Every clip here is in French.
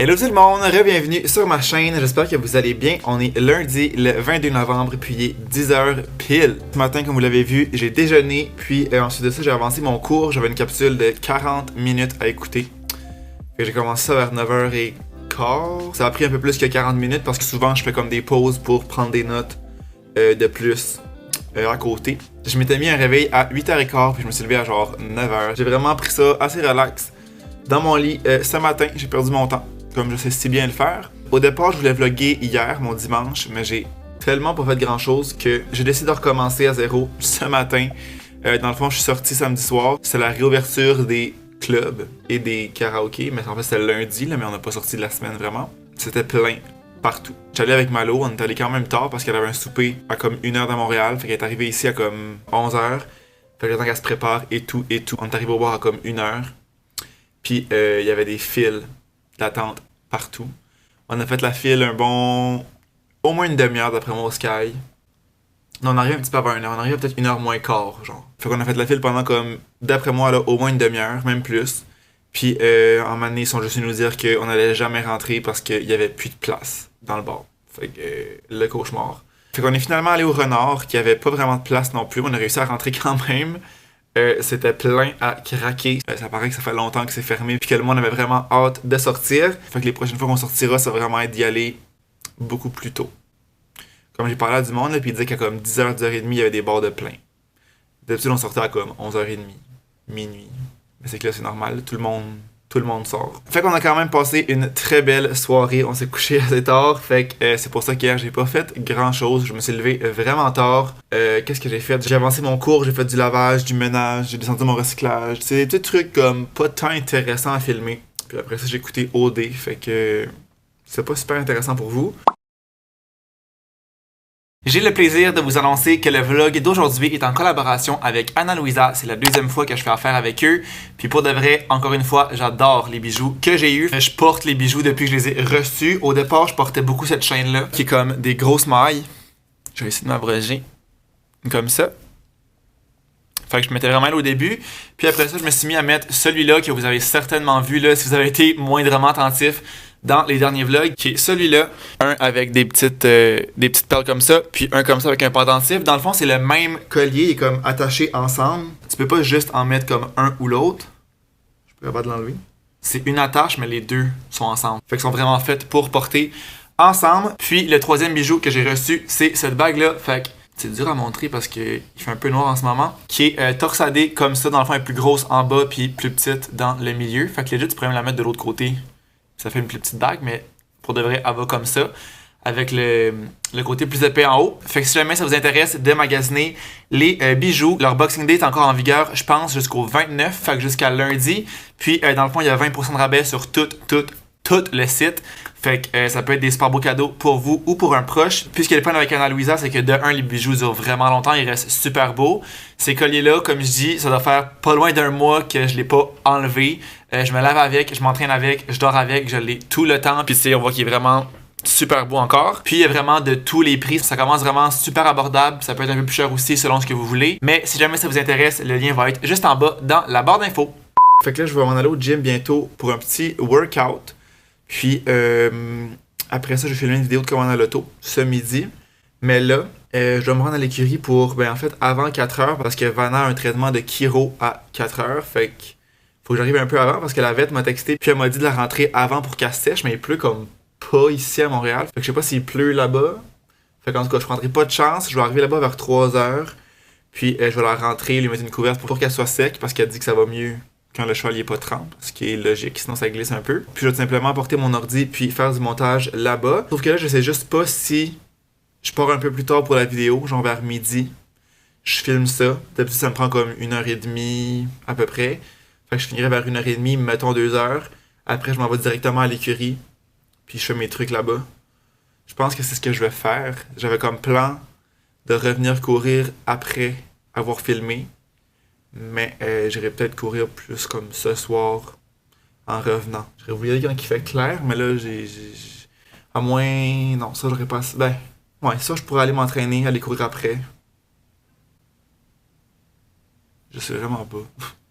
Hello tout le monde, bienvenue sur ma chaîne, j'espère que vous allez bien. On est lundi le 22 novembre, puis il est 10h pile. Ce matin, comme vous l'avez vu, j'ai déjeuné, puis ensuite de ça, j'ai avancé mon cours. J'avais une capsule de 40 minutes à écouter. J'ai commencé ça vers 9h15. Ça a pris un peu plus que 40 minutes parce que souvent, je fais comme des pauses pour prendre des notes de plus à côté. Je m'étais mis un réveil à 8h15, puis je me suis levé à genre 9h. J'ai vraiment pris ça assez relax. Dans mon lit, ce matin, j'ai perdu mon temps, comme je sais si bien le faire. Au départ, je voulais vlogger hier, mon dimanche, mais j'ai tellement pas fait grand chose que j'ai décidé de recommencer à zéro ce matin. Dans le fond, je suis sorti samedi soir. C'est la réouverture des clubs et des karaokés, mais en fait, c'est le lundi, là, mais on n'a pas sorti de la semaine vraiment. C'était plein partout. J'allais avec Malo, on est allé quand même tard parce qu'elle avait un souper à comme 1h de Montréal, fait qu'elle est arrivée ici à comme 11h. Fait que le temps qu'elle se prépare et tout. On est arrivé au bar à comme 1h. Puis il y avait des files d'attente partout. On a fait la file au moins une demi-heure d'après moi au Sky. Non, on arrive un petit peu avant 1h, on arrive peut-être 1h moins quart, genre. Fait qu'on a fait la file pendant comme, d'après moi, là, au moins une demi-heure, même plus. Puis en moment donné, ils sont juste venus nous dire qu'on allait jamais rentrer parce qu'il y avait plus de place dans le bar. Fait que le cauchemar. Fait qu'on est finalement allé au Renard, qui avait pas vraiment de place non plus. On a réussi à rentrer quand même. C'était plein à craquer. Ça paraît que ça fait longtemps que c'est fermé puis que le monde avait vraiment hâte de sortir. Fait que les prochaines fois qu'on sortira, ça va vraiment être d'y aller beaucoup plus tôt. Comme j'ai parlé à du monde, là, puis il disait qu'à comme 10h, 10h30, il y avait des bars de plein. D'habitude, on sortait à comme 11h30, minuit. Mais c'est que là, c'est normal, tout le monde sort. Fait qu'on a quand même passé une très belle soirée. On s'est couché assez tard. Fait que c'est pour ça qu'hier, j'ai pas fait grand chose. Je me suis levé vraiment tard. Qu'est-ce que j'ai fait? J'ai avancé mon cours, j'ai fait du lavage, du ménage, j'ai descendu mon recyclage. C'est des petits trucs comme pas tant intéressants à filmer. Puis après ça, j'ai écouté OD. Fait que c'est pas super intéressant pour vous. J'ai le plaisir de vous annoncer que le vlog d'aujourd'hui est en collaboration avec Ana Luisa. C'est la deuxième fois que je fais affaire avec eux. Puis pour de vrai, encore une fois, j'adore les bijoux que j'ai eus. Je porte les bijoux depuis que je les ai reçus. Au départ, je portais beaucoup cette chaîne-là, qui est comme des grosses mailles. Je vais essayer de m'abréger. Comme ça. Fait que je mettais vraiment là au début. Puis après ça, je me suis mis à mettre celui-là que vous avez certainement vu là, si vous avez été moindrement attentif dans les derniers vlogs, qui est celui-là. Un avec des petites perles comme ça, puis un comme ça avec un pendentif. Dans le fond, c'est le même collier, il est comme attaché ensemble. Tu peux pas juste en mettre comme un ou l'autre. Je peux pas de l'enlever. C'est une attache, mais les deux sont ensemble. Fait qu'ils sont vraiment faits pour porter ensemble. Puis le troisième bijou que j'ai reçu, c'est cette bague-là. Fait que c'est dur à montrer parce qu'il fait un peu noir en ce moment. Qui est torsadée comme ça. Dans le fond, elle est plus grosse en bas puis plus petite dans le milieu. Fait que legit, tu pourrais me la mettre de l'autre côté. Ça fait une plus petite bague, mais pour de vrai, elle va comme ça. Avec le côté plus épais en haut. Fait que si jamais ça vous intéresse de magasiner les bijoux, leur Boxing Day est encore en vigueur, je pense, jusqu'au 29, fait que jusqu'à lundi. Puis dans le fond, il y a 20% de rabais sur tout le site. Fait que ça peut être des super beaux cadeaux pour vous ou pour un proche. Puis ce qui est le fun avec Ana Luisa, c'est que de un, les bijoux durent vraiment longtemps, ils restent super beaux. Ces colliers-là, comme je dis, ça doit faire pas loin d'un mois que je l'ai pas enlevé. Je me lave avec, je m'entraîne avec, je dors avec, je l'ai tout le temps. Puis on voit qu'il est vraiment super beau encore. Puis il y a vraiment de tous les prix. Ça commence vraiment super abordable. Ça peut être un peu plus cher aussi selon ce que vous voulez. Mais si jamais ça vous intéresse, le lien va être juste en bas dans la barre d'infos. Fait que là, je vais m'en aller au gym bientôt pour un petit workout. Puis après ça, je vais filmer une vidéo de commande à l'auto ce midi. Mais là, je dois me rendre à l'écurie pour, en fait, avant 4h parce que Vanna a un traitement de chiro à 4h. Fait que faut que j'arrive un peu avant parce que la vette m'a texté puis elle m'a dit de la rentrer avant pour qu'elle sèche, mais il pleut comme pas ici à Montréal. Fait que je sais pas s'il pleut là-bas. Fait qu'en tout cas, je prendrai pas de chance. Je vais arriver là-bas vers 3h. Puis je vais la rentrer, lui mettre une couverte pour qu'elle soit sec parce qu'elle dit que ça va mieux quand le cheval n'est pas trempe, ce qui est logique, sinon ça glisse un peu. Puis je vais tout simplement apporter mon ordi puis faire du montage là-bas. Sauf que là, je sais juste pas si je pars un peu plus tard pour la vidéo, genre vers midi. Je filme ça. D'habitude, ça me prend comme 1h30 à peu près. Fait que je finirai vers 1h30, mettons 2h. Après, je m'en vais directement à l'écurie. Puis je fais mes trucs là-bas. Je pense que c'est ce que je vais faire. J'avais comme plan de revenir courir après avoir filmé. Mais j'irai peut-être courir plus comme ce soir en revenant. J'aurais voulu y aller quand il fait clair, mais là, à moins... Non, ça, j'aurais pas... Ouais, ça, je pourrais aller m'entraîner, aller courir après. Je sais vraiment pas.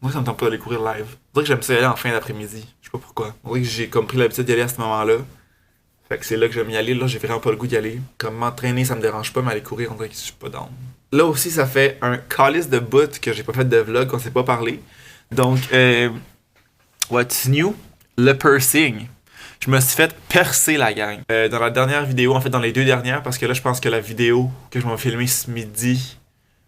Moi, ça me tente pas d'aller courir live. On dirait que j'aime ça y aller en fin d'après-midi. Je sais pas pourquoi. On dirait que j'ai comme pris l'habitude d'y aller à ce moment-là. Fait que c'est là que j'aime y aller. Là, j'ai vraiment pas le goût d'y aller. Comme m'entraîner, ça me dérange pas, mais aller courir, on dirait que je suis pas down. Là aussi, ça fait un calice de bout que j'ai pas fait de vlog, qu'on s'est pas parlé. Donc, what's new? Le piercing. Je me suis fait percer la gang. Dans la dernière vidéo, en fait dans les 2 dernières, parce que là je pense que la vidéo que je vais filmer ce midi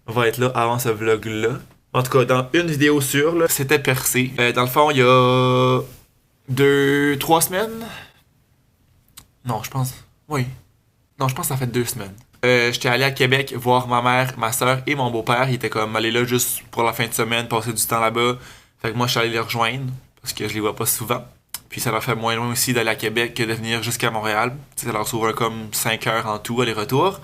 va être là avant ce vlog-là. En tout cas, dans une vidéo sûre, là, c'était percé. Dans le fond, il y a 3 semaines. Non, je pense. Oui. Non, je pense que ça fait 2 semaines. J'étais allé à Québec voir ma mère, ma soeur et mon beau-père. Ils étaient comme allés là juste pour la fin de semaine, passer du temps là-bas. Fait que moi, je suis allé les rejoindre parce que je les vois pas souvent. Puis ça leur fait moins loin aussi d'aller à Québec que de venir jusqu'à Montréal. Ça leur sauve comme 5 heures en tout, aller-retour.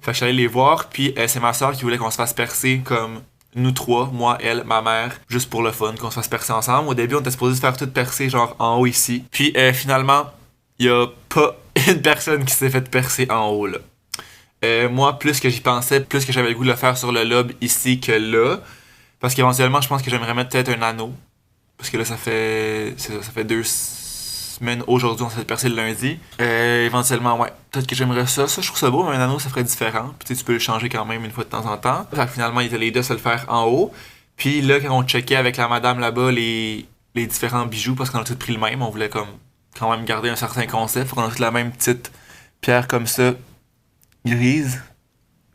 Fait que je suis allé les voir. Puis c'est ma soeur qui voulait qu'on se fasse percer comme nous 3, moi, elle, ma mère, juste pour le fun, qu'on se fasse percer ensemble. Au début, on était supposé se faire tout percer genre en haut ici. Puis finalement, il y a pas une personne qui s'est fait percer en haut là. Moi, plus que j'y pensais, plus que j'avais le goût de le faire sur le lobe ici que là. Parce qu'éventuellement, je pense que j'aimerais mettre peut-être un anneau. Parce que là, ça fait 2 semaines aujourd'hui, on s'est fait percer le lundi. Éventuellement, ouais, peut-être que j'aimerais ça. Ça, je trouve ça beau, mais un anneau, ça ferait différent. Puis tu peux le changer quand même une fois de temps en temps. Fait que finalement, ils étaient les deux à se le faire en haut. Puis là, quand on checkait avec la madame là-bas les différents bijoux, parce qu'on a tous pris le même, on voulait comme quand même garder un certain concept. Faut qu'on a tous la même petite pierre comme ça, grise,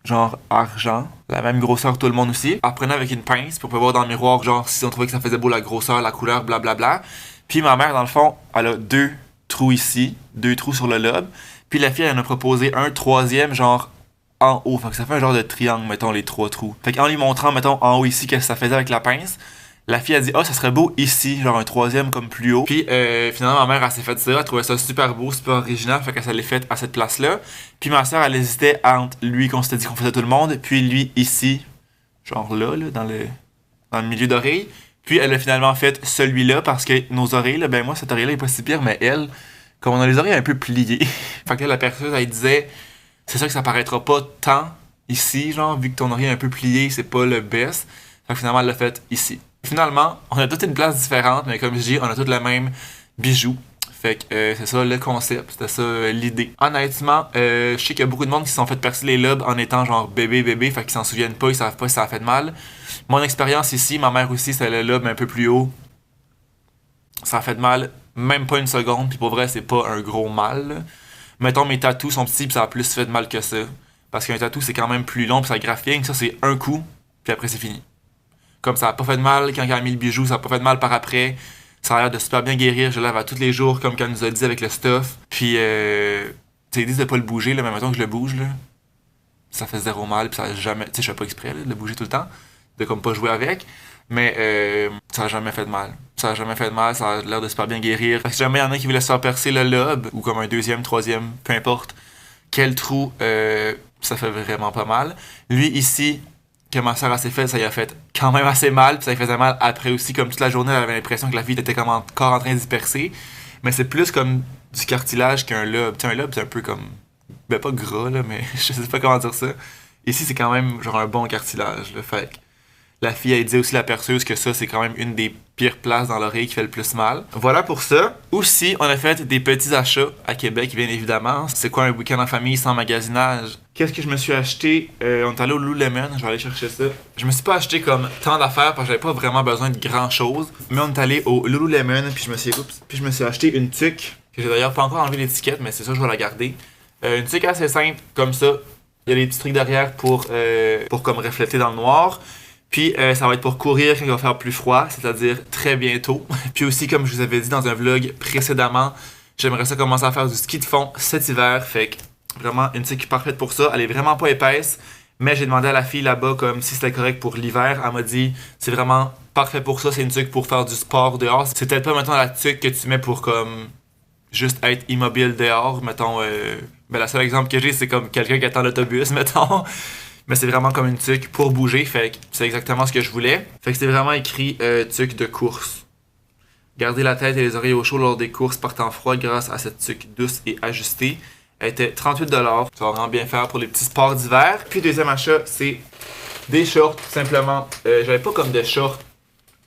genre argent, la même grosseur que tout le monde aussi. En prenant avec une pince, puis on peut voir dans le miroir, genre si on trouvait que ça faisait beau la grosseur, la couleur, blablabla. Puis ma mère, dans le fond, elle a 2 trous ici, 2 trous sur le lobe. Puis la fille, elle en a proposé un 3e, genre en haut. Fait que ça fait un genre de triangle, mettons, les 3 trous. Fait qu'en lui montrant, mettons, en haut ici, qu'est-ce que ça faisait avec la pince, la fille a dit, ça serait beau ici, genre un 3e comme plus haut. Puis finalement, ma mère, elle s'est fait ça, elle trouvait ça super beau, super original, fait qu'elle s'est fait à cette place-là. Puis ma soeur, elle hésitait entre lui, qu'on s'était dit qu'on faisait tout le monde, puis lui ici, genre là, dans le milieu d'oreille. Puis elle a finalement fait celui-là parce que nos oreilles, là, ben moi, cette oreille-là est pas si pire, mais elle, comme on a les oreilles un peu pliées, fait que là, la perceuse, elle disait, c'est ça que ça paraîtra pas tant ici, genre, vu que ton oreille est un peu pliée, c'est pas le best. Fait que finalement, elle l'a fait ici. Finalement, on a toutes une place différente, mais comme je dis, on a tous le même bijou. Fait que c'est ça le concept, c'était ça l'idée. Honnêtement, je sais qu'il y a beaucoup de monde qui se sont fait percer les lobes en étant genre bébé, fait qu'ils s'en souviennent pas, ils savent pas si ça a fait de mal. Mon expérience ici, ma mère aussi, c'était le lobe un peu plus haut. Ça a fait de mal, même pas une seconde, puis pour vrai, c'est pas un gros mal. Là. Mettons, mes tatous sont petits, puis ça a plus fait de mal que ça. Parce qu'un tatou, c'est quand même plus long, puis ça graphine, ça c'est un coup, puis après c'est fini. Comme ça a pas fait de mal quand elle a mis le bijou, ça a pas fait de mal par après. Ça a l'air de super bien guérir. Je lave à tous les jours, comme qu'elle nous a dit avec le stuff. Puis, ils disent de pas le bouger, là, mais maintenant que je le bouge, là, ça fait 0 mal. Puis ça a jamais. Tu sais, je fais pas exprès là, de le bouger tout le temps. De comme pas jouer avec. Mais ça a jamais fait de mal. Ça a jamais fait de mal. Ça a l'air de super bien guérir. Fait que si jamais il y en a qui voulaient se faire percer le lobe, ou comme un 2e, 3e, peu importe, quel trou, ça fait vraiment pas mal. Lui, ici, que ma soeur a fait, ça y a fait quand même assez mal, puis ça lui faisait mal après aussi, comme toute la journée, elle avait l'impression que la fille était comme encore en train d'y percer, mais c'est plus comme du cartilage qu'un lobe. Tu sais, un lobe, c'est un peu comme, ben pas gras, là, mais je sais pas comment dire ça. Ici, c'est quand même genre un bon cartilage, là, fait que la fille, elle dit aussi la perceuse que ça, c'est quand même une des pires places dans l'oreille qui fait le plus mal. Voilà pour ça. Aussi, on a fait des petits achats à Québec, bien évidemment. C'est quoi un week-end en famille sans magasinage? Qu'est-ce que je me suis acheté? On est allé au Lululemon, je vais aller chercher ça. Je me suis pas acheté comme tant d'affaires parce que j'avais pas vraiment besoin de grand chose. Mais on est allé au Lululemon, puis je me suis acheté une tuque, que j'ai d'ailleurs pas encore enlevé l'étiquette, mais c'est ça, je vais la garder. Une tuque assez simple, comme ça. Il y a des petits trucs derrière pour comme refléter dans le noir. Puis ça va être pour courir quand il va faire plus froid, c'est-à-dire très bientôt. Puis aussi, comme je vous avais dit dans un vlog précédemment, j'aimerais ça commencer à faire du ski de fond cet hiver. Fait que vraiment une tuque parfaite pour ça. Elle est vraiment pas épaisse, mais j'ai demandé à la fille là-bas comme si c'était correct pour l'hiver. Elle m'a dit c'est vraiment parfait pour ça, c'est une tuque pour faire du sport dehors. C'est peut-être pas maintenant la tuque que tu mets pour comme juste être immobile dehors. Mettons, ben la seule exemple que j'ai, c'est comme quelqu'un qui attend l'autobus, mettons. Mais c'est vraiment comme une tuque pour bouger, fait que c'est exactement ce que je voulais. Fait que c'est vraiment écrit tuque de course. Gardez la tête et les oreilles au chaud lors des courses partant froid grâce à cette tuque douce et ajustée. Elle était 38$. Ça va vraiment bien faire pour les petits sports d'hiver. Puis deuxième achat, c'est des shorts, tout simplement. J'avais pas comme de shorts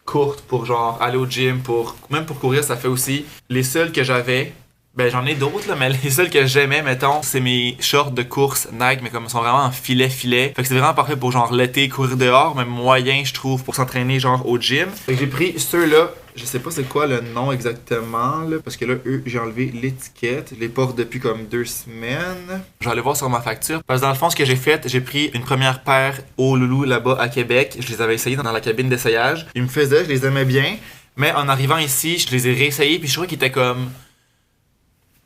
courtes pour genre aller au gym, même pour courir, ça fait aussi. Les seuls que j'avais, ben j'en ai d'autres là, mais les seuls que j'aimais, mettons, c'est mes shorts de course Nike, mais comme ils sont vraiment en filet. Fait que c'est vraiment parfait pour genre l'été, courir dehors, même moyen, je trouve, pour s'entraîner genre au gym. Fait que j'ai pris ceux-là, je sais pas c'est quoi le nom exactement, là, parce que là, eux, j'ai enlevé l'étiquette. Je les porte depuis comme 2 semaines. Je vais aller voir sur ma facture. Parce que dans le fond, ce que j'ai fait, j'ai pris une première paire au Loulou là-bas à Québec. Je les avais essayés dans la cabine d'essayage. Ils me faisaient, je les aimais bien. Mais en arrivant ici, je les ai réessayés, puis je trouvais qu'ils étaient comme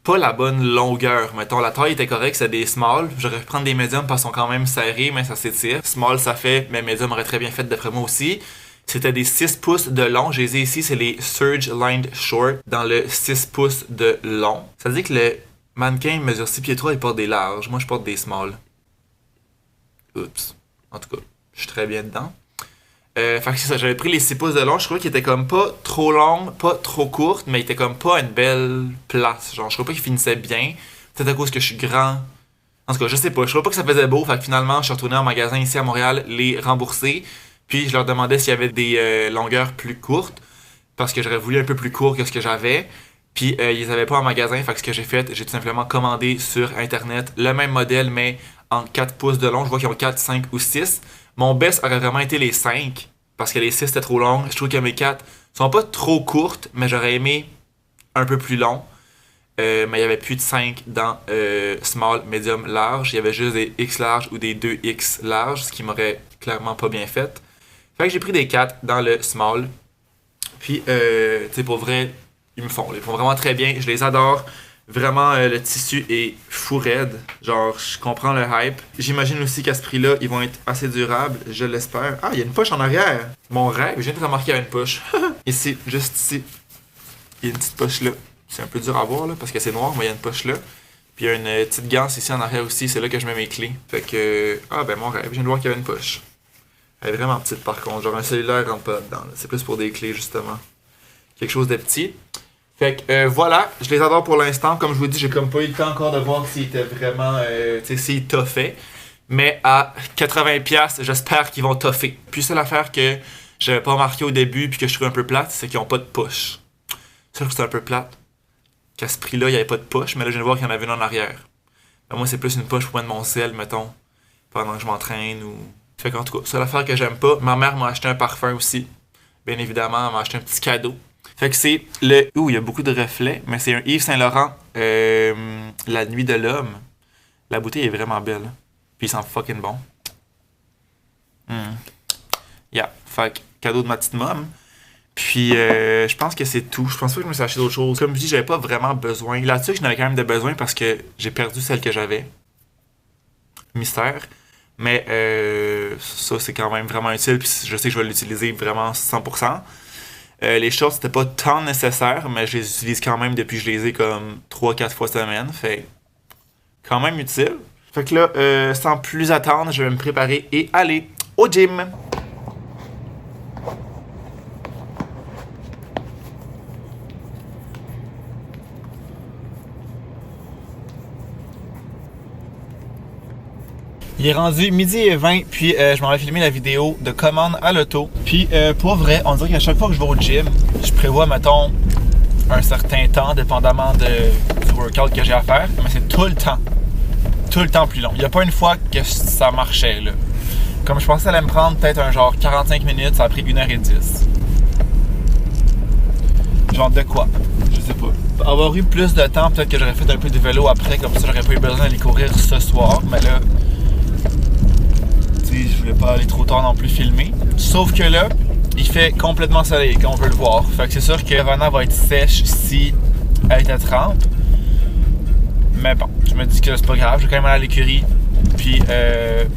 pas la bonne longueur. Mettons, la taille était correcte, c'est des small. J'aurais pu prendre des médiums parce qu'ils sont quand même serrés, mais ça s'étire. Small, ça fait, mais médium aurait très bien fait d'après moi aussi. C'était des 6 pouces de long. Je les ai ici, c'est les Surge Lined Short dans le 6 pouces de long. Ça veut dire que le mannequin mesure 6 pieds 3 et porte des larges. Moi, je porte des small. Oups. En tout cas, je suis très bien dedans. Fait que c'est ça, j'avais pris les 6 pouces de long, je trouvais qu'ils étaient comme pas trop longs, pas trop courtes, mais ils étaient comme pas à une belle place. Genre, je trouvais pas qu'ils finissaient bien. Peut-être à cause que je suis grand. En tout cas, je sais pas, je trouvais pas que ça faisait beau, fait que finalement, je suis retourné en magasin ici à Montréal, les rembourser. Puis je leur demandais s'il y avait des longueurs plus courtes, parce que j'aurais voulu un peu plus court que ce que j'avais. Puis ils les avaient pas en magasin, fait que ce que j'ai fait, j'ai tout simplement commandé sur internet le même modèle, mais en 4 pouces de long. Je vois qu'ils ont 4, 5 ou 6. Mon best aurait vraiment été les 5, parce que les 6 étaient trop longs. Je trouve que mes 4 sont pas trop courtes, mais j'aurais aimé un peu plus long. Mais il n'y avait plus de 5 dans small, medium, large. Il y avait juste des X large ou des 2X large, ce qui m'aurait clairement pas bien fait. Fait que j'ai pris des 4 dans le small. Puis, tu sais, pour vrai, ils me font vraiment très bien. Je les adore. Vraiment, le tissu est fou raide. Genre, je comprends le hype. J'imagine aussi qu'à ce prix-là, ils vont être assez durables. Je l'espère. Ah, il y a une poche en arrière. Mon rêve, je viens de remarquer qu'il y a une poche. Ici, juste ici. Il y a une petite poche là. C'est un peu dur à voir là, parce que c'est noir, mais il y a une poche là. Puis il y a une petite ganse ici en arrière aussi. C'est là que je mets mes clés. Fait que, ah ben mon rêve, je viens de voir qu'il y avait une poche. Elle est vraiment petite par contre. Genre un cellulaire rentre pas dedans. C'est plus pour des clés justement. Quelque chose de petit. Fait que voilà, je les adore pour l'instant. Comme je vous dis, j'ai comme pas eu le temps encore de voir s'ils étaient vraiment, tu sais, s'ils toffaient. Mais à 80$, j'espère qu'ils vont toffer. Puis c'est l'affaire que j'avais pas remarqué au début puis que je trouvais un peu plate, c'est qu'ils ont pas de push. Ça, je trouve c'est un peu plate. Qu'à ce prix-là, il n'y avait pas de push, mais là, je viens de voir qu'il y en avait une en arrière. Ben, moi, c'est plus une push pour mettre mon sel, mettons, pendant que je m'entraîne ou... Fait qu'en tout cas, c'est l'affaire que j'aime pas. Ma mère m'a acheté un parfum aussi. Bien évidemment, elle m'a acheté un petit cadeau. Fait que c'est le... Ouh, il y a beaucoup de reflets, mais c'est un Yves Saint Laurent, La Nuit de l'Homme. La bouteille est vraiment belle. Puis il sent fucking bon. Yeah, fait que cadeau de ma petite môme. Puis je pense que c'est tout. Je pense pas que je me suis acheté d'autres choses. Comme je dis, j'avais pas vraiment besoin. Là-dessus, j'en avais quand même de besoin parce que j'ai perdu celle que j'avais. Mystère. Mais ça, c'est quand même vraiment utile. Puis je sais que je vais l'utiliser vraiment 100%. Les shorts, c'était pas tant nécessaire, mais je les utilise quand même depuis que je les ai comme 3-4 fois semaine. Fait quand même utile. Fait que là, sans plus attendre, je vais me préparer et aller au gym. Il est rendu 12h20, puis je m'en vais filmer la vidéo de commande à l'auto. Puis pour vrai, on dirait qu'à chaque fois que je vais au gym, je prévois, mettons, un certain temps, dépendamment du workout que j'ai à faire, mais c'est tout le temps plus long. Il n'y a pas une fois que ça marchait, là. Comme je pensais que ça allait me prendre peut-être un genre 45 minutes, ça a pris 1h10. Genre de quoi? Je sais pas. Avoir eu plus de temps, peut-être que j'aurais fait un peu de vélo après, comme ça j'aurais pas eu besoin d'aller courir ce soir, mais là... je voulais pas aller trop tard non plus filmer. Sauf que là, il fait complètement soleil, comme on peut le voir. Fait que c'est sûr que Vanna va être sèche si elle est à trempe. Mais bon, je me dis que c'est pas grave, je vais quand même aller à l'écurie puis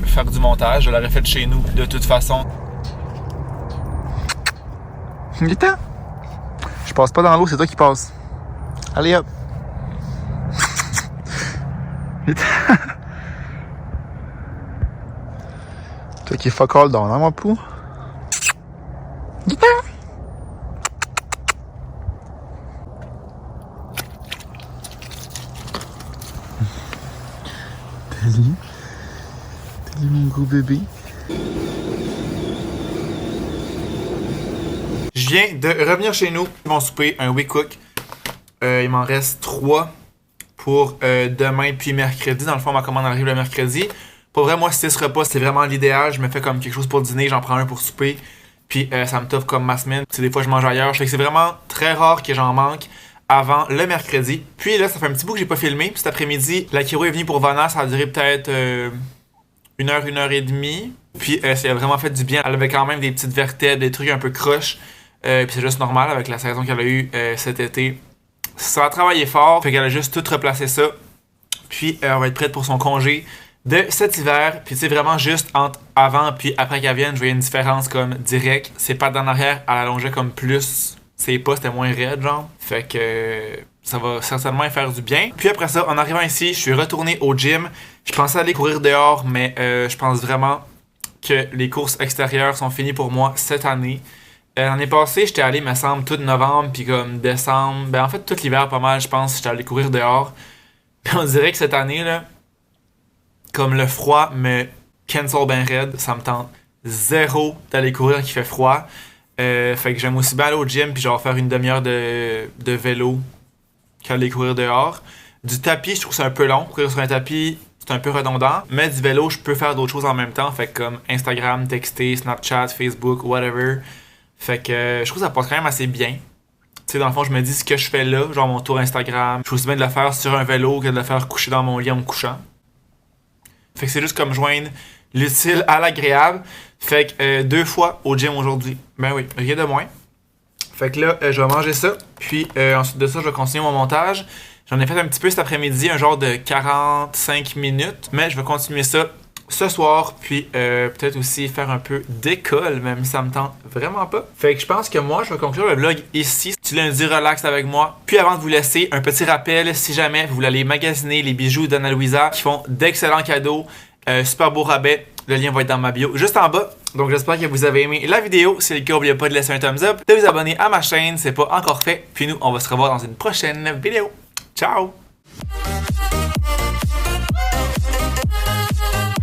faire du montage. Je l'aurais fait chez nous de toute façon. Il est temps. Je passe pas dans l'eau, c'est toi qui passes. Allez hop. Il est temps. Toi qui est fuck all down, hein, mon pou? Guitare! Salut. Salut, mon gros bébé. viens de revenir chez nous. Mon souper, un WeCook. Il m'en reste 3 pour demain puis mercredi. Dans le fond, ma commande arrive le mercredi. Pour vrai, moi, 6 repas, c'est vraiment l'idéal. Je me fais comme quelque chose pour dîner, j'en prends un pour souper. Puis ça me t'offre comme ma semaine. Des fois, je mange ailleurs. Fait que c'est vraiment très rare que j'en manque avant le mercredi. Puis là, ça fait un petit bout que j'ai pas filmé. Puis cet après-midi, la chiro est venue pour Vanna. Ça a duré peut-être 1 heure et demie. Puis ça a vraiment fait du bien. Elle avait quand même des petites vertèbres, des trucs un peu croches. Puis c'est juste normal avec la saison qu'elle a eue cet été. Ça a travaillé fort. Fait qu'elle a juste tout replacé ça. Puis elle va être prête pour son congé de cet hiver. Puis tu sais, vraiment juste entre avant puis après qu'elle vienne, je voyais une différence comme direct. Ses pattes en arrière, elle allongeait comme plus. Ses pas, c'était moins raide, genre. Fait que ça va certainement faire du bien. Puis après ça, en arrivant ici, je suis retourné au gym. Je pensais aller courir dehors, mais je pense vraiment que les courses extérieures sont finies pour moi cette année. L'année passée, j'étais allé, me semble, tout novembre, puis comme décembre. Ben en fait, tout l'hiver, pas mal, je pense, j'étais allé courir dehors. Puis on dirait que cette année, là, comme le froid me cancel ben raide, ça me tente zéro d'aller courir quand il fait froid. Fait que j'aime aussi bien aller au gym puis genre faire une demi-heure de vélo qu'aller courir dehors. Du tapis, je trouve ça un peu long. Courir sur un tapis, c'est un peu redondant. Mais du vélo, je peux faire d'autres choses en même temps. Fait que comme Instagram, texter, Snapchat, Facebook, whatever. Fait que je trouve que ça passe quand même assez bien. Tu sais, dans le fond, je me dis ce que je fais là, genre mon tour Instagram. Je trouve aussi bien de le faire sur un vélo que de le faire coucher dans mon lit en me couchant. Fait que c'est juste comme joindre l'utile à l'agréable. Fait que 2 fois au gym aujourd'hui. Ben oui, rien de moins. Fait que là, je vais manger ça. Puis ensuite de ça, je vais continuer mon montage. J'en ai fait un petit peu cet après-midi, un genre de 45 minutes. Mais je vais continuer ça ce soir. Puis peut-être aussi faire un peu d'école, même si ça me tente vraiment pas. Fait que je pense que moi, je vais conclure le vlog ici. Tu lundi relax avec moi. Puis avant de vous laisser, un petit rappel, si jamais vous voulez aller magasiner les bijoux d'Anna Louisa qui font d'excellents cadeaux, super beau rabais. Le lien va être dans ma bio, juste en bas. Donc j'espère que vous avez aimé la vidéo. Si c'est le cas, n'oubliez pas de laisser un thumbs up, de vous abonner à ma chaîne, c'est pas encore fait. Puis nous, on va se revoir dans une prochaine vidéo. Ciao!